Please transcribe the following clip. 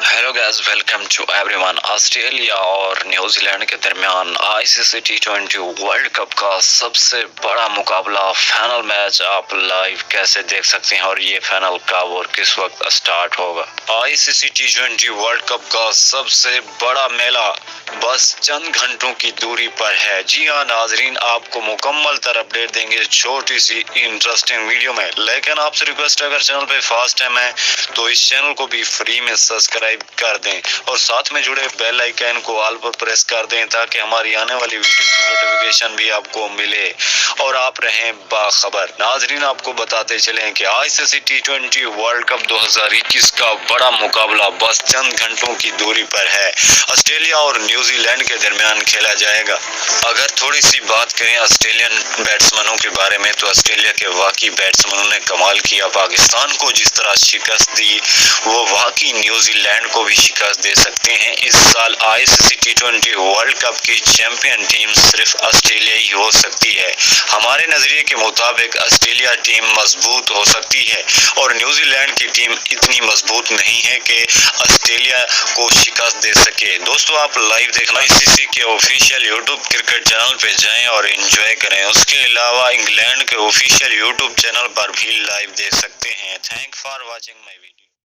Hello guys, welcome to everyone. Australia और New Zealand के दरमियान आईसीसी टी20 वर्ल्ड कप का सबसे बड़ा मुकाबला, फाइनल मैच आप लाइव कैसे देख सकते हैं और ये फाइनल कब और किस वक्त स्टार्ट होगा। आईसीसी टी20 वर्ल्ड कप का सबसे बड़ा मेला बस चंद घंटों की दूरी पर है। जी हाँ नाजरीन, आपको मुकम्मल तर अपडेट देंगे छोटी सी इंटरेस्टिंग वीडियो में। लेकिन आपसे रिक्वेस्ट है, अगर चैनल पे फर्स्ट टाइम है तो इस चैनल को भी फ्री में सब्सक्राइब कर दें और साथ में जुड़े बेल आइकन को ऑल पर प्रेस कर दें ताकि हमारी आने वाली वीडियो की नोटिफिकेशन भी आपको मिले और आप रहें बाखबर। नाजरीन, आपको बताते चलें कि आईसीसी टी20 वर्ल्ड कप 2021 का बड़ा मुकाबला बस चंद घंटों की दूरी पर है। ऑस्ट्रेलिया और न्यूजीलैंड के दरमियान खेला जाएगा। अगर थोड़ी सी बात करें ऑस्ट्रेलियन बैट्समैनों के बारे में तो ऑस्ट्रेलिया के वाकई बैट्समैनों ने कमाल किया। पाकिस्तान को जिस तरह शिकस्त दी वो वाकई न्यूजीलैंड को भी शिकस्त दे सकते हैं। इस साल आईसीसी टी20 वर्ल्ड कप की चैंपियन टीम सिर्फ ऑस्ट्रेलिया ही हो सकती है। हमारे नजरिए के मुताबिक ऑस्ट्रेलिया टीम मजबूत हो सकती है और न्यूजीलैंड की टीम इतनी मजबूत नहीं है कि ऑस्ट्रेलिया को शिकस्त दे सके। दोस्तों, आप लाइव देखना आईसीसी के ऑफिशियल यूट्यूब क्रिकेट चैनल पे जाएं और एंजॉय करें। उसके अलावा इंग्लैंड के ऑफिशियल यूट्यूब चैनल पर भी लाइव देख सकते हैं। Thank for watching my video.